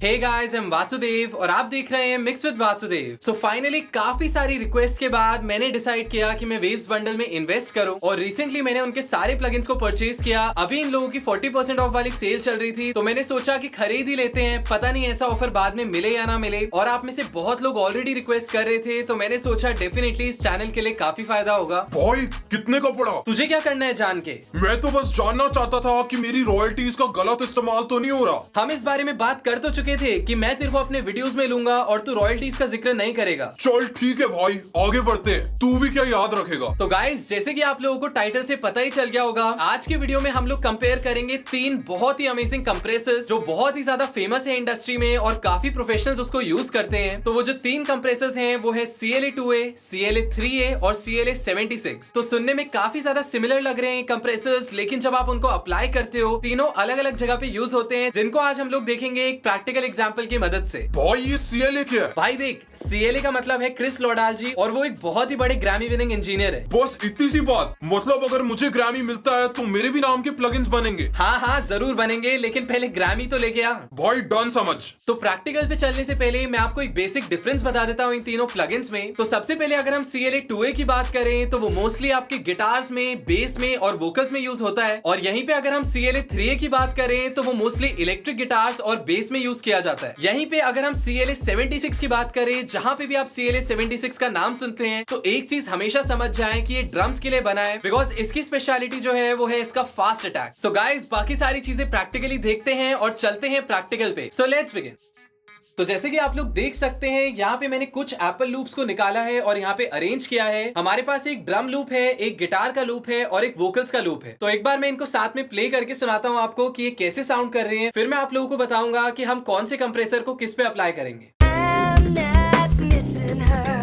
Hey guys, I am Vasudev और आप देख रहे हैं mix with Vasudev. So finally काफी सारी रिक्वेस्ट के बाद मैंने डिसाइड किया कि मैं वेव्स बंडल में इन्वेस्ट करूं और रिसेंटली मैंने उनके सारे प्लगइन्स को परचेज किया। अभी इन लोगों की 40% ऑफ वाली सेल चल रही थी तो मैंने सोचा कि खरीद ही लेते हैं, पता नहीं ऐसा ऑफर बाद में मिले या ना मिले। और आप में से बहुत लोग ऑलरेडी रिक्वेस्ट कर रहे थे तो मैंने सोचा डेफिनेटली इस चैनल के लिए काफी फायदा होगा। भाई कितने का पड़ा? तुझे क्या करना है जान के? मैं तो बस जानना चाहता था कि मेरी रॉयल्टीज का गलत इस्तेमाल तो नहीं हो रहा। हम इस बारे में बात कर तो चुके थे कि मैं तेरे को अपने वीडियोस में लूंगा और तू रॉयल्टीज का जिक्र नहीं करेगा। चल ठीक है भाई, आगे बढ़ते हैं। तू भी क्या याद रखेगा? तो गाइस, जैसे कि आप लोगों को टाइटल से पता ही चल गया होगा, आज के वीडियो में हम लोग कंपेयर करेंगे तीन बहुत ही अमेजिंग कंप्रेसर्स जो बहुत ही ज्यादा फेमस है इंडस्ट्री में और काफी प्रोफेशनल्स उसको यूज करते हैं। तो वो जो तीन कंप्रेसर्स हैं वो है CLA2A, CLA3A और CLA76। तो सुनने में काफी ज्यादा सिमिलर लग रहे हैं कंप्रेसर्स, लेकिन जब आप उनको अप्लाई करते हो तीनों अलग अलग जगह पे यूज होते हैं, जिनको आज हम लोग देखेंगे एक प्रैक्टिकल एग्जांपल की मदद से। भाई ये CLA क्या है? भाई देख, CLA का मतलब है क्रिस लॉडाल जी और वो एक बहुत ही बड़े ग्रैमी विनिंग इंजीनियर है। बस इतनी सी बात? मतलब अगर मुझे ग्रैमी मिलता है तो मेरे भी नाम के प्लगइन्स बनेंगे? हाँ हाँ जरूर बनेंगे, लेकिन पहले ग्रैमी तो लेके आ। भाई डन समझ। तो प्रैक्टिकल पे चलने से पहले मैं आपको एक बेसिक डिफरेंस बता देता हूँ इन तीनों प्लगइन्स में। तो सबसे पहले अगर हम CLA2A की बात करें तो वो मोस्टली आपके गिटार्स में, बेस में और वोकल्स में यूज होता है। और यहीं पे अगर हम CLA3A की बात करें तो वो मोस्टली इलेक्ट्रिक गिटार्स और बेस में यूज किया जाता है। यहीं पे अगर हम CLA76 की बात करें, जहां पे भी आप CLA76 का नाम सुनते हैं तो एक चीज हमेशा समझ जाएं कि ये ड्रम्स के लिए बना है, बिकॉज इसकी स्पेशलिटी जो है वो है इसका फास्ट अटैक। सो गाइस, बाकी सारी चीजें प्रैक्टिकली देखते हैं और चलते हैं प्रैक्टिकल पे। So let's begin. तो जैसे कि आप लोग देख सकते हैं, यहाँ पे मैंने कुछ एप्पल लूप्स को निकाला है और यहाँ पे अरेंज किया है। हमारे पास एक ड्रम लूप है, एक गिटार का लूप है और एक वोकल्स का लूप है। तो एक बार मैं इनको साथ में प्ले करके सुनाता हूँ आपको कि ये कैसे साउंड कर रहे हैं, फिर मैं आप लोगों को बताऊंगा कि हम कौन से कंप्रेसर को किस पे अप्लाई करेंगे। I'm not missing her.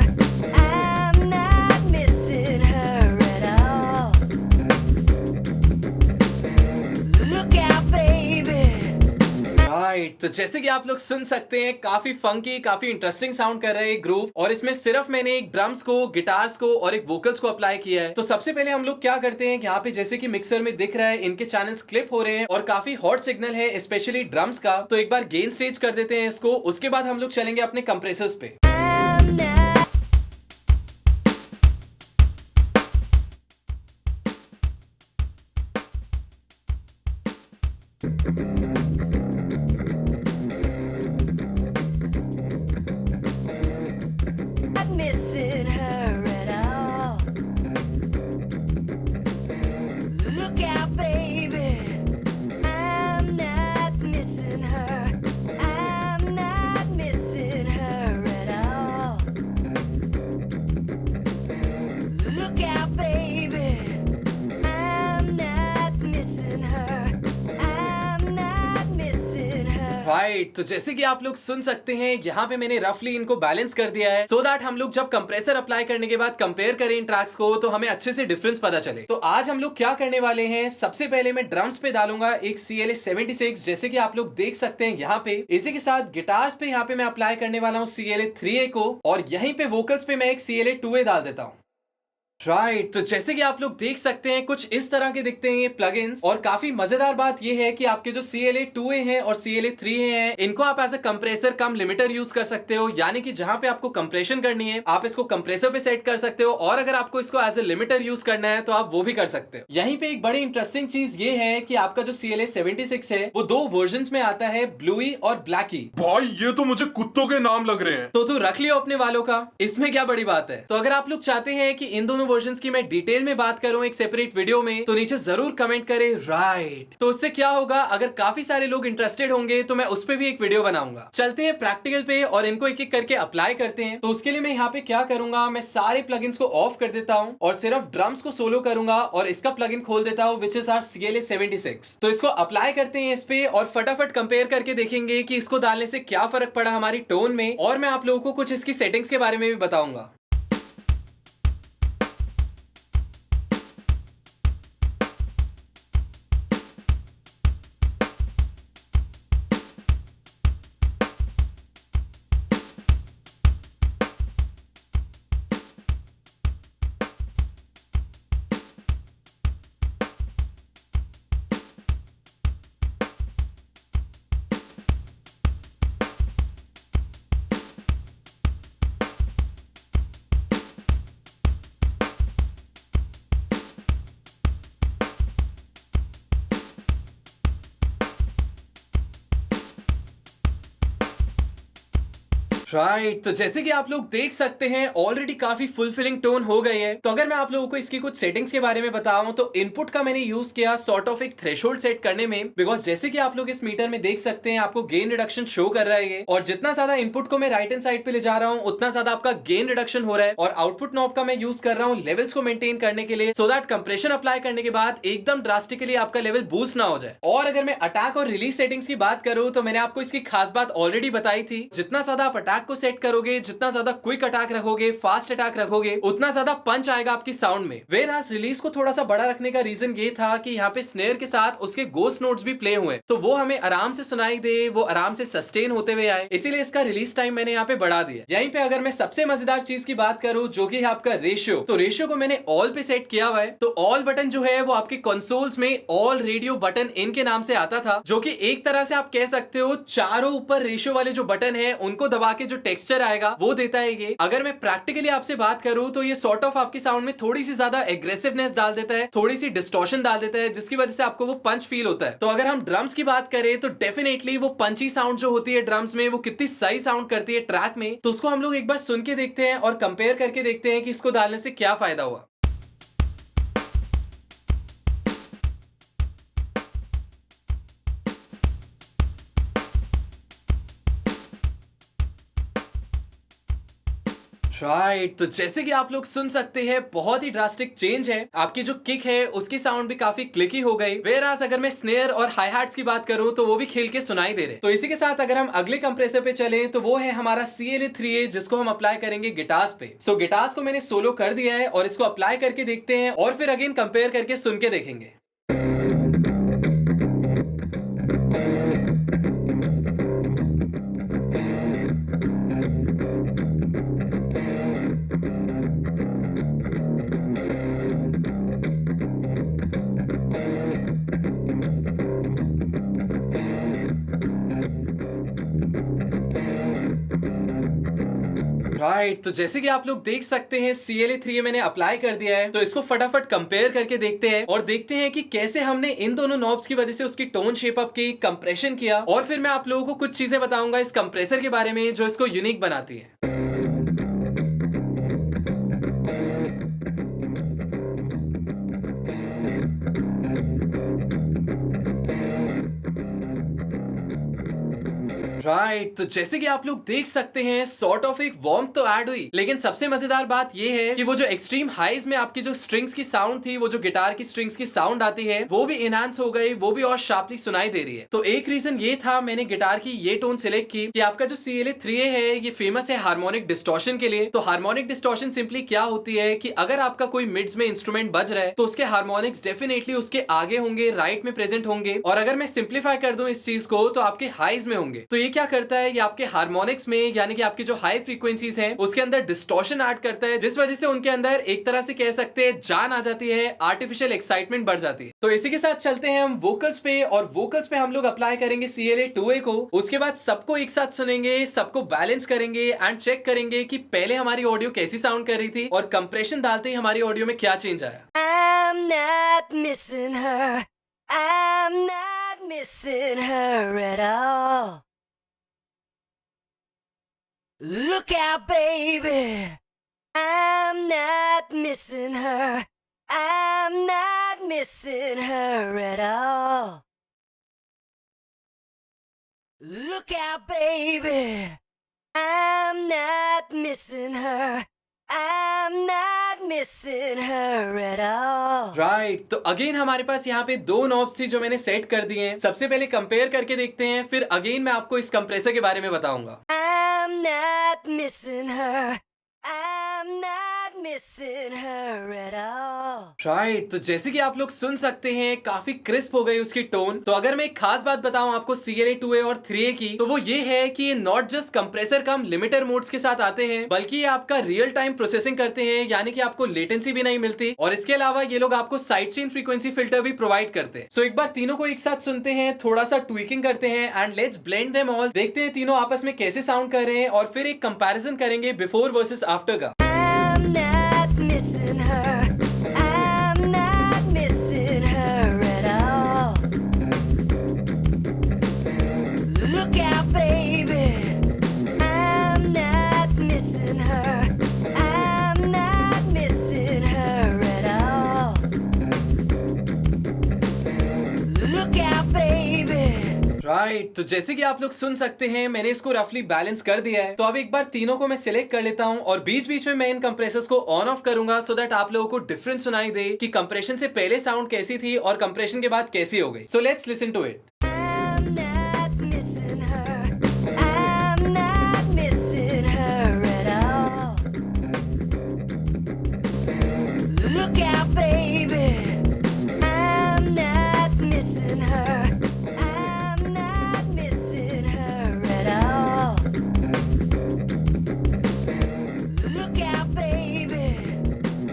I'm not missing her at all. Look out, baby. Right, तो जैसे कि आप लोग सुन सकते हैं, काफी फंकी, काफी इंटरेस्टिंग साउंड कर रहे हैं ग्रूव। और इसमें सिर्फ मैंने एक ड्रम्स को, गिटार्स को और एक वोकल्स को अप्लाई किया है। तो सबसे पहले हम लोग क्या करते हैं, यहाँ पे जैसे कि मिक्सर में दिख रहा है इनके चैनल्स क्लिप हो रहे हैं और काफी हॉट सिग्नल है स्पेशली ड्रम्स का। तो एक बार गेन स्टेज कर देते हैं इसको, उसके बाद हम लोग चलेंगे अपने कंप्रेसर्स पे। I'm not. Not missing her at all. Look out, baby. I'm not missing her. I'm not missing her at all. Look out, baby. I'm not missing her. I'm not missing her. Right, तो जैसे कि आप लोग सुन सकते हैं, यहाँ पे मैंने रफली इनको बैलेंस कर दिया है सो दैट हम लोग जब कंप्रेसर अप्लाई करने के बाद कंपेयर करें इन ट्रैक्स को तो हमें अच्छे से डिफरेंस पता चले। तो आज हम लोग क्या करने वाले हैं, सबसे पहले मैं ड्रम्स पे डालूंगा एक CLA76, जैसे कि आप लोग देख सकते हैं यहाँ पे। इसी के साथ गिटार्स पे यहाँ पे मैं अप्लाई करने वाला हूँ CLA3A को और यहीं पे वोकल्स पे मैं एक CLA2A डाल देता हूँ। राइट, तो जैसे कि आप लोग देख सकते हैं कुछ इस तरह के दिखते हैं ये प्लगइन्स। और काफी मजेदार बात ये है कि आपके जो CLA2A हैं और CLA3A हैं, इनको आप as a compressor cum limiter use कर सकते हो, यानी कि जहां पे आपको कंप्रेशन करनी है आप इसको कंप्रेसर पे सेट कर सकते हो, और अगर आपको इसको एज अ लिमिटर यूज करना है तो आप वो भी कर सकते हो। यहीं पे एक बड़ी इंटरेस्टिंग चीज ये है कि आपका जो CLA76 है वो दो वर्जन में आता है, ब्लूई और ब्लैकी। भाई ये तो मुझे कुत्तों के नाम लग रहे हैं। तो तू रख लियो अपने वालों का, इसमें क्या बड़ी बात है। तो अगर आप लोग चाहते हैं कि इन दोनों वर्जन्स की मैं डिटेल में बात करूं एक सेपरेट वीडियो में, तो नीचे जरूर कमेंट करें। राइट, तो उससे क्या होगा, अगर काफी सारे लोग इंटरेस्टेड होंगे तो मैं उस पे भी एक वीडियो बनाऊंगा। चलते हैं प्रैक्टिकल पे और इनको एक एक करके अप्लाई करते हैं। तो उसके लिए मैं यहाँ पे क्या करूंगा, मैं सारे प्लगइन्स को ऑफ कर देता हूँ और सिर्फ ड्रम्स को सोलो करूंगा और इसका प्लगइन खोल देता हूँ विच इज आवर CLA76। तो इसको अप्लाई करते हैं इस पे और फटाफट कंपेयर करके देखेंगे कि इसको डालने से क्या फर्क पड़ा हमारी टोन में, और मैं आप लोगों को कुछ इसकी सेटिंग्स के बारे में भी बताऊंगा। राइट तो जैसे कि आप लोग देख सकते हैं ऑलरेडी काफी फुलफिलिंग टोन हो गई है। तो अगर मैं आप लोगों को इसकी कुछ सेटिंग्स के बारे में बताऊं तो इनपुट का मैंने यूज किया सॉर्ट ऑफ एक थ्रेशोल्ड सेट करने में, बिकॉज जैसे कि आप लोग इस मीटर में देख सकते हैं आपको गेन रिडक्शन शो कर रहा है और जितना ज्यादा इनपुट को मैं राइट हैंड साइड पे ले जा रहा हूं उतना ज्यादा आपका गेन रिडक्शन हो रहा है। और आउटपुट नॉब का मैं यूज कर रहा हूं लेवल्स को मेंटेन करने के लिए, सो दैट कंप्रेशन अप्लाई करने के बाद एकदम ड्रास्टिकली आपका लेवल बूस्ट ना हो जाए। और अगर मैं अटैक और रिलीज सेटिंग्स की बात करूं तो मैंने आपको इसकी खास बात ऑलरेडी बताई थी, जितना ज्यादा आप अटैक को सेट करोगे, जितना ज्यादा क्विक अटैक रखोगे, फास्ट अटैक रखोगे, उतना ज्यादा पंच आएगा आपकी साउंड में। वेरास रिलीज को थोड़ा सा बड़ा रखने का रीजन ये था कि यहाँ पे स्नेयर के साथ उसके गोस्ट नोट्स भी प्ले हुए तो वो हमें आराम से सुनाई दे, वो आराम से सस्टेन होते हुए आए, इसीलिए इसका रिलीज टाइम मैंने यहाँ पे बढ़ा दिया। यहीं पे अगर मैं सबसे मजेदार चीज की बात करूं जो कि है आपका रेशियो, तो रेशियो को मैंने ऑल पे सेट किया हुआ है। तो ऑल बटन जो है वो आपके कंसोल्स में ऑल रेडियो बटन इन के नाम से आता था, जो कि एक तरह से आप कह सकते हो चारों ऊपर रेशियो वाले जो बटन है उनको दबा के जो टेक्सचर आएगा वो देता है ये। अगर मैं प्रैक्टिकली आपसे बात करूं तो ये सॉर्ट ऑफ आपकी साउंड में थोड़ी सी ज्यादा एग्रेसिवनेस डाल देता है, थोड़ी सी डिस्टॉर्शन डाल देता है, जिसकी वजह से आपको वो पंच फील होता है। तो अगर हम ड्रम्स की बात करें तो डेफिनेटली वो पंची साउंड जो होती है ड्रम्स में वो कितनी सही साउंड करती है ट्रैक में, तो उसको हम लोग एक बार सुन के देखते हैं और कंपेयर करके देखते हैं कि इसको डालने से क्या फायदा हुआ। राइट तो जैसे कि आप लोग सुन सकते हैं बहुत ही ड्रास्टिक चेंज है, आपकी जो किक है उसकी साउंड भी काफी क्लिकी हो गई। वेरास अगर मैं स्नेयर और हाई हैट्स की बात करूं तो वो भी खिल के सुनाई दे रहे। तो इसी के साथ अगर हम अगले कंप्रेसर पे चलें तो वो है हमारा CLA3A, जिसको हम अप्लाई करेंगे गिटार्स पे। सो गिटार्स को मैंने सोलो कर दिया है और इसको अप्लाई करके देखते हैं और फिर अगेन कंपेयर करके सुन के देखेंगे। राइट तो जैसे कि आप लोग देख सकते हैं CLA3A मैंने अप्लाई कर दिया है, तो इसको फटाफट कंपेयर करके देखते हैं और देखते हैं कि कैसे हमने इन दोनों नॉब्स की वजह से उसकी टोन शेप अप की, कंप्रेशन किया, और फिर मैं आप लोगों को कुछ चीजें बताऊंगा इस कंप्रेसर के बारे में जो इसको यूनिक बनाती है। राइट तो जैसे कि आप लोग देख सकते हैं सॉर्ट ऑफ एक वार्म तो ऐड हुई, लेकिन सबसे मजेदार बात ये है कि वो जो एक्सट्रीम हाइज में आपकी जो स्ट्रिंग्स की साउंड थी, वो जो गिटार की स्ट्रिंग्स की साउंड आती है वो भी इनहांस हो गई, वो भी और शार्पली सुनाई दे रही है। तो एक रीजन ये था मैंने गिटार की ये टोन सिलेक्ट की कि आपका जो CLA3A है ये फेमस है हार्मोनिक डिस्टॉर्शन के लिए। तो हार्मोनिक डिस्टॉर्शन सिंपली क्या होती है कि अगर आपका कोई मिड्स में इंस्ट्रूमेंट बज रहा है तो उसके हार्मोनिक्स डेफिनेटली उसके आगे होंगे, राइट में प्रेजेंट होंगे, और अगर मैं सिंप्लीफाई कर दूं इस चीज को तो आपके हाइज में होंगे। तो ये क्या करता है, ये आपके हार्मोनिक्स में यानी कि आपकी जो हाई फ्रीक्वेंसीज हैं उसके अंदर डिस्टॉर्शन ऐड करता है, जिस वजह से उनके अंदर एक तरह से कह सकते हैं जान आ जाती है, आर्टिफिशियल एक्साइटमेंट बढ़ जाती है। तो इसी के साथ चलते हैं हम वोकल्स पे, और वोकल्स पे हम लोग अप्लाई करेंगे CLA2A को। उसके बाद सबको एक साथ सुनेंगे, सबको बैलेंस करेंगे एंड चेक करेंगे कि पहले हमारी ऑडियो कैसी साउंड कर रही थी और कंप्रेशन डालते ही हमारी ऑडियो में क्या चेंज आया। I'm not missing her. I'm not missing her at all. Look out, baby. I'm not missing her. I'm not missing her at all. Look out, baby. I'm not missing her. I'm not missing her at all. Right तो again हमारे पास यहाँ पे दो knobs थी जो मैंने set कर दिए हैं। सबसे पहले कंपेयर करके देखते हैं, फिर अगेन मैं आपको इस कंप्रेसर के बारे में बताऊंगा। I'm not missing her. I'm not missing her at all. Right तो जैसे कि आप लोग सुन सकते हैं काफी क्रिस्प हो गई उसकी टोन। तो अगर मैं एक खास बात बताऊं आपको CLA2A और 3A की, तो वो ये है कि ये not just compressor cum limiter modes के साथ आते हैं, बल्कि ये आपका रियल टाइम प्रोसेसिंग करते हैं, यानी कि आपको लेटेंसी भी नहीं मिलती, और इसके अलावा ये लोग आपको साइड चेन फ्रीक्वेंसी फिल्टर भी प्रोवाइड करते हैं। सो एक बार तीनों को एक साथ सुनते हैं, थोड़ा सा ट्विकिंग करते हैं and let's blend them all. देखते हैं तीनों आपस में कैसे साउंड कर रहे हैं और फिर एक कंपैरिजन करेंगे बिफोर वर्सेस आफ्टर का। I'm not missing her. I'm not missing her at all. Look out, baby. I'm not right, तो जैसे कि आप लोग सुन सकते हैं मैंने इसको रफली बैलेंस कर दिया है। तो अब एक बार तीनों को मैं सिलेक्ट कर लेता हूँ और बीच बीच में मैं इन कंप्रेसर्स को ऑन ऑफ करूंगा सो दैट आप लोगों को डिफरेंस सुनाई दे कि कंप्रेशन से पहले साउंड कैसी थी और कंप्रेशन के बाद कैसी हो गई। So let's listen to it. I'm not missing her. I'm not missing her at all. Look out, baby. I'm not missing her. I'm not missing her at all. Look out, baby.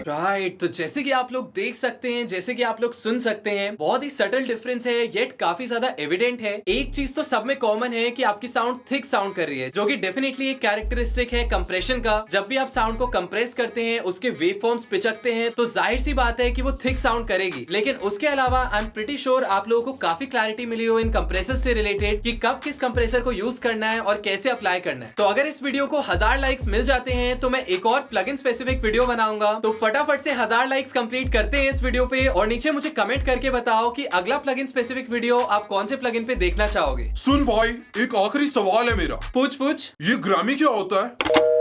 Right, तो जैसे कि आप लोग देख सकते हैं, जैसे कि आप लोग सुन सकते हैं, बहुत ही सटल डिफरेंस है येट काफी ज्यादा एविडेंट है। एक चीज तो सब में कॉमन है कि आपकी साउंड थिक साउंड कर रही है, जो कि डेफिनेटली एक कैरेक्टरिस्टिक है कंप्रेशन का। जब भी आप साउंड को कंप्रेस करते हैं, उसके वेव फॉर्म्स पिचकते हैं, तो जाहिर सी बात है कि वो थिक साउंड करेगी। लेकिन उसके अलावा आई एम प्रीटी श्योर आप लोगों को काफी क्लैरिटी मिली हो इन कंप्रेसर से रिलेटेड कि कब किस कंप्रेसर को यूज करना है और कैसे अप्लाई करना है। तो अगर इस वीडियो को 1000 लाइक्स मिल जाते हैं तो मैं एक और प्लगइन स्पेसिफिक वीडियो बनाऊंगा। तो फटाफट से 1000 लाइक्स कंप्लीट करते हैं इस वीडियो पे और नीचे मुझे कमेंट करके बताओ कि अगला प्लगइन स्पेसिफिक वीडियो आप कौन से प्लगइन पे देखना चाहोगे। सुन भाई, एक आखिरी सवाल है मेरा। पूछ। ये ग्रैमी क्या होता है?